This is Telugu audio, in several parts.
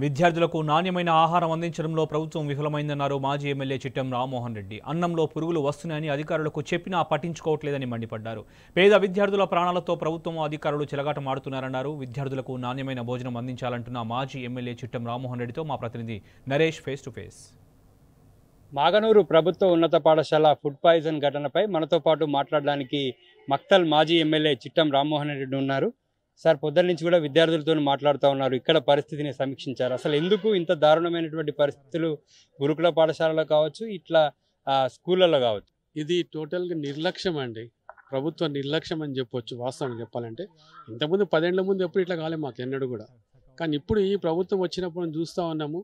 విద్యార్థులకు నాణ్యమైన ఆహారం అందించడంలో ప్రభుత్వం విఫలమైందన్నారు మాజీ ఎమ్మెల్యే చిట్టెం రామ్మోహన్ రెడ్డి. అన్నంలో పురుగులు వస్తున్నాయని అధికారులకు చెప్పినా పట్టించుకోవట్లేదని మండిపడ్డారు. పేద విద్యార్థుల ప్రాణాలతో ప్రభుత్వం అధికారులు చెలగాటమాడుతున్నారన్నారు. విద్యార్థులకు నాణ్యమైన భోజనం అందించాలంటున్న మాజీ ఎమ్మెల్యే చిట్టెం రామ్మోహన్ రెడ్డితో మా ప్రతినిధి Naresh face to face. Maganur ప్రభుత్వ ఉన్నత పాఠశాల ఫుడ్ పాయిజన్ ఘటనపై మనతో పాటు మాట్లాడడానికి మక్తల్ మాజీ ఎమ్మెల్యే చిట్టెం రామ్మోహన్ రెడ్డి ఉన్నారు. సార్, పొద్దున్న నుంచి కూడా విద్యార్థులతో మాట్లాడుతూ ఉన్నారు. ఇక్కడ పరిస్థితిని సమీక్షించారు. అసలు ఎందుకు ఇంత దారుణమైనటువంటి పరిస్థితులు గురుకుల పాఠశాలలో కావచ్చు, ఇట్లా స్కూళ్ళలో కావచ్చు? ఇది టోటల్గా నిర్లక్ష్యం అండి. ప్రభుత్వ నిర్లక్ష్యం అని చెప్పొచ్చు. వాస్తవం చెప్పాలంటే ఇంతకుముందు 10 ఏళ్ల ముందు ఎప్పుడు ఇట్లా కాలే మాకు ఎన్నడూ కూడా. కానీ ఇప్పుడు ఈ ప్రభుత్వం వచ్చినప్పుడు చూస్తూ ఉన్నాము.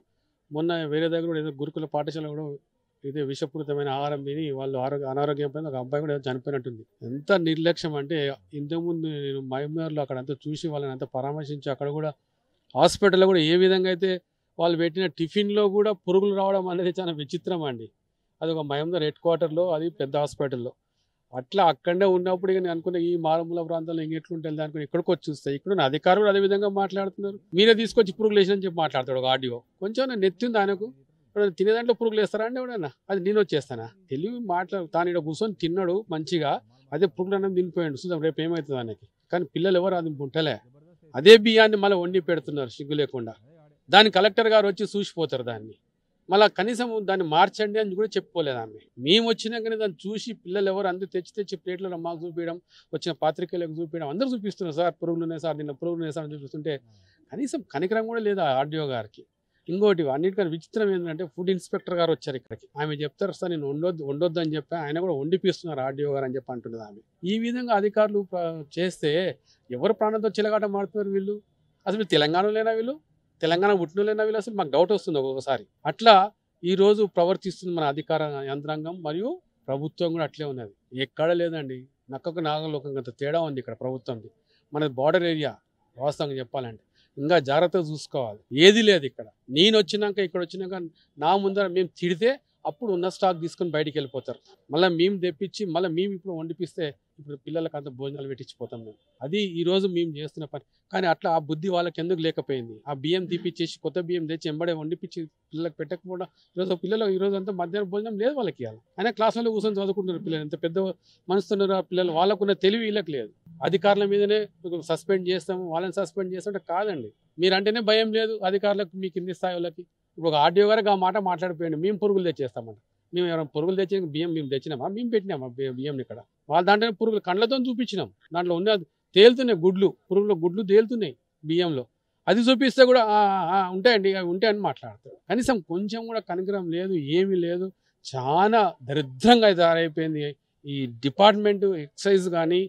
మొన్న వేరే దగ్గర కూడా ఏదో గురుకుల పాఠశాల కూడా ఇదే విషపూరితమైన ఆహారం తిని వాళ్ళు అనారోగ్యం పైన ఒక అబ్బాయి కూడా చనిపోయినట్టుంది. ఎంత నిర్లక్ష్యం అంటే, ఇంతకుముందు నేను మహబూబ్నగర్లో అక్కడ అంతా చూసి వాళ్ళని అంతా పరామర్శించి అక్కడ కూడా హాస్పిటల్లో కూడా ఏ విధంగా అయితే వాళ్ళు పెట్టిన టిఫిన్లో కూడా పురుగులు రావడం అనేది చాలా విచిత్రం అండి. అది ఒక మహబూబ్నగర్ హెడ్ క్వార్టర్లో, అది పెద్ద హాస్పిటల్లో. అట్లా అక్కడే ఉన్నప్పుడు నేను అనుకున్న ఈ మారుమూల ప్రాంతాల్లో ఇంకెట్లుంటుంది అనుకుని ఇక్కడికి వచ్చి చూస్తాయి. ఇక్కడ అధికారులు అదే విధంగా మాట్లాడుతున్నారు. మీరే తీసుకొచ్చి పురుగులు వేసినని చెప్పి మాట్లాడతాడు ఒక ఆడియో. కొంచెం నెత్తింది ఆయనకు. తినే దాంట్లో పురుగులు వేస్తారా అండి ఎవడన్నా? అది నేను వచ్చేస్తానా? తెలివి తాను ఇక్కడ కూర్చొని తిన్నాడు మంచిగా, అదే పురుగులు అన్నం తినిపోయాడు. చూద్దాం రేపు ఏమవుతుంది ఆయనకి. కానీ పిల్లలు ఎవరు అది పుట్టలే. అదే బియ్యాన్ని మళ్ళీ వండి పెడుతున్నారు సిగ్గు లేకుండా. దాన్ని కలెక్టర్ గారు వచ్చి చూసిపోతారు. దాన్ని మళ్ళీ కనీసం దాన్ని మార్చండి అని కూడా చెప్పుకోలేదు ఆమె. మేము వచ్చినాకనే దాన్ని చూసి పిల్లలు ఎవరు అందరూ తెచ్చి ప్లేట్లలో మాకు చూపించడం, వచ్చిన పాత్రికేయులకు చూపించడం, అందరూ చూపిస్తున్నారు. సార్ పురుగులు ఉన్నాయి సార్, నిన్న పురుగులు ఉన్నాయి సార్ అని చూపిస్తుంటే కనీసం కనికరం కూడా లేదు ఆర్డీఓ గారికి. ఇంకోటి అన్నిటికన్నా విచిత్రం ఏంటంటే, ఫుడ్ ఇన్స్పెక్టర్ గారు వచ్చారు ఇక్కడికి. ఆమె చెప్తారు సార్ నేను వండొద్దు అని చెప్పి, ఆయన కూడా వండిపిస్తున్నారు ఆర్డీఓ గారు అని చెప్పి అంటున్నది ఆమె. ఈ విధంగా అధికారులు చేస్తే ఎవరు ప్రాణంతో చిలగాట మాడుతున్నారు వీళ్ళు? అసలు తెలంగాణలోనైనా వీళ్ళు, తెలంగాణ పుట్టినోళ్ళైనా వీళ్ళు? అసలు మాకు డౌట్ వస్తుంది ఒక్కొక్కసారి. అట్లా ఈరోజు ప్రవర్తిస్తుంది మన అధికార యంత్రాంగం, మరియు ప్రభుత్వం కూడా అట్లే ఉన్నది. ఎక్కడ లేదండి, నక్కకు నాగలోకం అంత తేడా ఉంది ఇక్కడ ప్రభుత్వంది. మనది బార్డర్ ఏరియా. వాస్తవంగా చెప్పాలంటే ఇంకా జాగ్రత్తగా చూసుకోవాలి. ఏది లేదు ఇక్కడ. నేను వచ్చినాక ఇక్కడ వచ్చినాక నా ముందర మేము తిడితే అప్పుడు ఉన్న స్టాక్ తీసుకొని బయటికి వెళ్ళిపోతారు. మళ్ళీ మేము తెప్పించి మళ్ళీ మేము ఇప్పుడు వండిపిస్తే ఇప్పుడు పిల్లలకు అంత భోజనాలు పెట్టించిపోతాం మేము. అది ఈరోజు మేము చేస్తున్న పని. కానీ అట్లా ఆ బుద్ధి వాళ్ళకి ఎందుకు లేకపోయింది? ఆ బియ్యం తీపిచ్చేసి కొత్త బియ్యం తెచ్చి ఎంబడే వండిపించి పిల్లలకు పెట్టకపోవడం. ఈరోజు అంతా మధ్యాహ్నం భోజనం లేదు వాళ్ళకి. అయినా క్లాసులో కూర్చొని చదువుకుంటున్నారు పిల్లలు. ఎంత పెద్ద మనసుతున్నారు ఆ పిల్లలు. వాళ్ళకున్న తెలివి వీళ్ళకి లేదు. అధికారుల మీదనే సస్పెండ్ చేస్తాము, వాళ్ళని సస్పెండ్ చేస్తామంటే కాదండి. మీరంటేనే భయం లేదు అధికారులకు, మీ కింది స్థాయి వాళ్ళకి. ఇప్పుడు ఒక ఆర్డీఓ గారికి ఆ మాట మాట్లాడిపోయింది, మేము పురుగులు తెచ్చేస్తామంట. మేము ఎవరైనా పురుగులు తెచ్చే బియ్యం మేము తెచ్చినామా? మేము పెట్టినామా బియ్యం ఇక్కడ? వాళ్ళ దాంట్లోనే పురుగులు కళ్ళతో చూపించినాం. దాంట్లో ఉన్న తేలుతున్నాయి గుడ్లు, పురుగుల గుడ్లు తేలుతున్నాయి బియ్యంలో. అది చూపిస్తే కూడా ఉంటాయండి, అవి ఉంటాయని మాట్లాడతారు. కనీసం కొంచెం కూడా కనికరం లేదు, ఏమీ లేదు. చాలా దరిద్రంగా తయారైపోయింది ఈ డిపార్ట్మెంట్. ఎక్సైజ్ కానీ,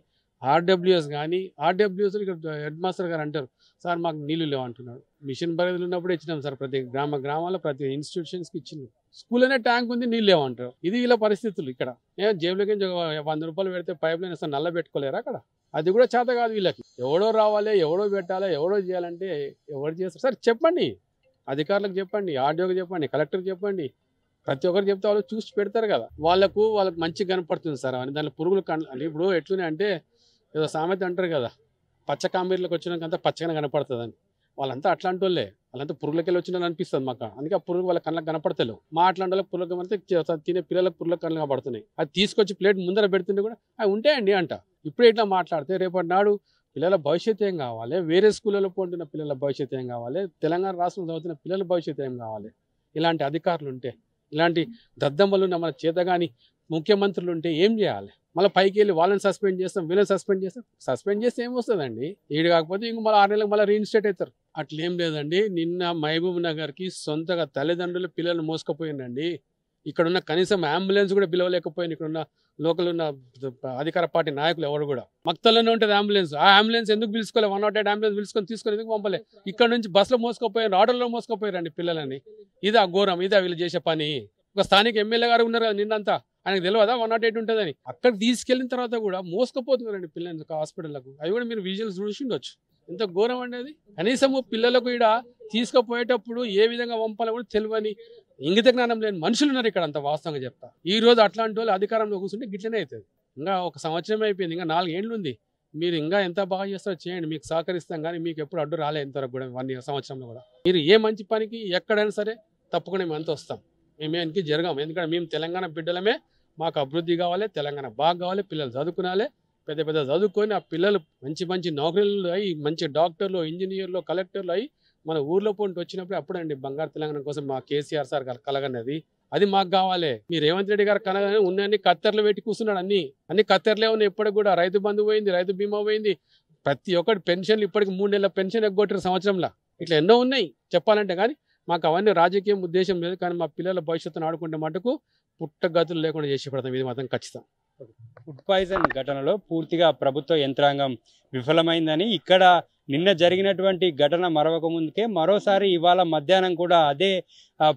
ఆర్డబ్ల్యూఎస్ కానీ, ఆర్డబ్ల్యూఎస్ ఇక్కడ హెడ్ మాస్టర్ గారు అంటారు, సార్ మాకు నీళ్లు లేవంటున్నాడు. మిషన్ పరిధిలో ఉన్నప్పుడు ఇచ్చినాం సార్, ప్రతి గ్రామాల్లో ప్రతి ఇన్స్టిట్యూషన్స్కి ఇచ్చినాం. స్కూల్ అనే ట్యాంక్ ఉంది, నీళ్ళు లేవంటారు. ఇది ఇలా పరిస్థితులు ఇక్కడ. జేబులోకి 100 రూపాయలు పెడితే పైప్ లైన్ వస్తే నల్ల పెట్టుకోలేరు అక్కడ. అది కూడా చేత కాదు వీళ్ళకి. ఎవడో రావాలి, ఎవడో పెట్టాలి, ఎవడో చేయాలంటే ఎవరు చేస్తారు? సార్ చెప్పండి, అధికారులకు చెప్పండి, ఆర్డీఓకి చెప్పండి, కలెక్టర్కి చెప్పండి. ప్రతి ఒక్కరు చెప్తే వాళ్ళు చూసి పెడతారు కదా. వాళ్ళకు మంచిగా కనపడుతుంది సార్ అని. దాంట్లో పురుగులు అంటే ఇప్పుడు ఎట్లునే అంటే ఏదో సామెత అంటారు కదా, పచ్చ కాంబీర్లకు వచ్చినాకంతా పచ్చగా కనపడుతుందని. వాళ్ళంతా అట్లాంటి వాళ్ళే. వాళ్ళంతా పురుగులకి వెళ్ళి వచ్చిన అనిపిస్తుంది మాకు. అందుకే ఆ పురుగు వాళ్ళ కళ్ళకి కనపడతలేవు. మా అట్లాంటి పురుగులు అంటే తినే పిల్లలకు పురుగులకు కళ్ళు కనపడుతున్నాయి. అది తీసుకొచ్చి ప్లేట్ ముందర పెడుతుంటే కూడా అవి ఉంటాయండి అంట. ఇప్పుడు ఇట్లా మాట్లాడితే రేపటి నాడు పిల్లల భవిష్యత్తు ఏం కావాలి? వేరే స్కూళ్ళలో పోంటున్న పిల్లల భవిష్యత్తు ఏం కావాలి? తెలంగాణ రాష్ట్రంలో చదువుతున్న పిల్లల భవిష్యత్తు ఏం కావాలి? ఇలాంటి అధికారులు ఉంటే, ఇలాంటి దద్దమ్మలు ఉన్న మన చేతగాని ముఖ్యమంత్రులు ఉంటే ఏం చేయాలి? మళ్ళీ పైకి వెళ్ళి వాళ్ళని సస్పెండ్ చేస్తాం, వీళ్ళని సస్పెండ్ చేస్తాం. సస్పెండ్ చేస్తే ఏమొస్తుందండి? ఈడు కాకపోతే ఇంక మళ్ళీ 6 నెలలకు మళ్ళీ రీఇన్స్టేట్ అవుతారు. అట్లేం లేదండి. నిన్న మహబూబ్ నగర్కి సొంతగా తల్లిదండ్రులు పిల్లలు మోసుకుపోయిందండి. ఇక్కడున్న కనీసం అంబులెన్స్ కూడా పిలవలేకపోయింది. ఇక్కడున్న లోకల్ ఉన్న అధికార పార్టీ నాయకులు ఎవరు కూడా. మక్తల్లోనే ఉంటుంది అంబులెన్స్. ఆ అంబులెన్స్ ఎందుకు పిలుచుకోలే? 108 అంబులెన్స్ తీసుకొని ఎందుకు పంపలే? ఇక్కడ నుంచి బస్సులో మోసుకుపోయారు, ఆటోలో మోసుకుపోయారండి పిల్లలని. ఇదా ఘోరం? ఇదా వీళ్ళు చేసే పని? ఒక స్థానిక ఎమ్మెల్యే గారు ఉన్నారు కదా నిన్నంతా, ఆయనకు తెలియదా 108 ఉంటుందని? అక్కడికి తీసుకెళ్ళిన తర్వాత కూడా మోసుకుపోతున్నారండి పిల్లలు హాస్పిటల్లకు. అవి కూడా మీరు విజువల్స్ చూసిండొచ్చు. ఎంత ఘోరం అండి అది. కనీసము పిల్లలకు ఇక్కడ తీసుకుపోయేటప్పుడు ఏ విధంగా పంపాలో కూడా తెలియని, ఇంగిత జ్ఞానం లేని మనుషులు ఉన్నారు ఇక్కడ. అంత వాస్తవంగా చెప్తా. ఈ రోజు అట్లాంటి వాళ్ళు అధికారంలో కూర్చుంటే గిట్లనే అవుతుంది. ఇంకా 1 సంవత్సరం అయిపోయింది, ఇంకా 4 ఏళ్ళు ఉంది. మీరు ఇంకా ఎంత బాగా చేస్తారో చేయండి, మీకు సహకరిస్తాం, కానీ మీకు ఎప్పుడు అడ్డు రాలే ఇంతవరకు కూడా 1 year సంవత్సరంలో కూడా. మీరు ఏ మంచి పనికి ఎక్కడైనా సరే తప్పకుండా మేము అంత వస్తాం, మేము వెనక్కి జరగాం. ఎందుకంటే మేము తెలంగాణ బిడ్డలమే, మాకు అభివృద్ధి కావాలి, తెలంగాణ బాగా కావాలి, పిల్లలు చదువుకునాలి, పెద్ద పెద్ద చదువుకొని ఆ పిల్లలు మంచి మంచి నౌకరీలు అయ్యి మంచి డాక్టర్లు, ఇంజనీర్లు, కలెక్టర్లు అయ్యి మన ఊర్లో పోటీ వచ్చినప్పుడు అప్పుడండి బంగారు తెలంగాణ కోసం మా కేసీఆర్ సార్ కలగన్నది. అది మాకు కావాలి. మీ రేవంత్ రెడ్డి గారు కలగని ఉన్నాయని కత్తెరలు పెట్టి కూర్చున్నాడు, అన్ని కత్తెరలే ఉన్నాయి. ఇప్పటికి కూడా రైతు బంధు పోయింది, రైతు బీమా పోయింది, ప్రతి ఒక్కటి పెన్షన్లు ఇప్పటికి 3 నెలల పెన్షన్ ఎగ్గొట్టారు సంవత్సరంలో. ఇట్లా ఎన్నో ఉన్నాయి చెప్పాలంటే, కానీ మాకు అవన్నీ రాజకీయం ఉద్దేశం లేదు. కానీ మా పిల్లల భవిష్యత్తును ఆడుకుంటే మటుకు పుట్టగతులు లేకుండా చేసి పెడతాం, ఇది మాత్రం ఖచ్చితం. ఫుడ్ పాయిజన్ ఘటనలో పూర్తిగా ప్రభుత్వ యంత్రాంగం విఫలమైందని, ఇక్కడ నిన్న జరిగినటువంటి ఘటన మరొక ముందుకే మరోసారి ఇవాళ మధ్యాహ్నం కూడా అదే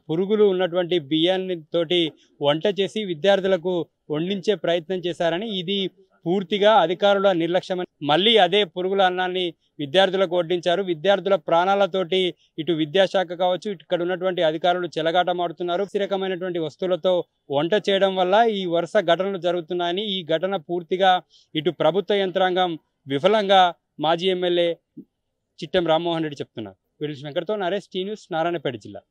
పురుగులు ఉన్నటువంటి బియ్యాన్ని తోటి వంట చేసి విద్యార్థులకు వండించే ప్రయత్నం చేశారని, ఇది పూర్తిగా అధికారుల నిర్లక్ష్యమని, మళ్ళీ అదే పురుగుల అన్నాన్ని విద్యార్థులకు వడ్డించారు. విద్యార్థుల ప్రాణాలతోటి ఇటు విద్యాశాఖ కావచ్చు, ఇక్కడ ఉన్నటువంటి అధికారులు చెలగాటమాడుతున్నారు. ఈ రకమైనటువంటి వస్తువులతో వంట చేయడం వల్ల ఈ వరుస ఘటనలు జరుగుతున్నాయని, ఈ ఘటన పూర్తిగా ఇటు ప్రభుత్వ యంత్రాంగం విఫలంగా మాజీ ఎమ్మెల్యే చిట్టెం రామ్మోహన్ రెడ్డి చెప్తున్నారు. వీడియో వెంకటతో నరేష్, టీ న్యూస్, నారాయణపేట జిల్లా.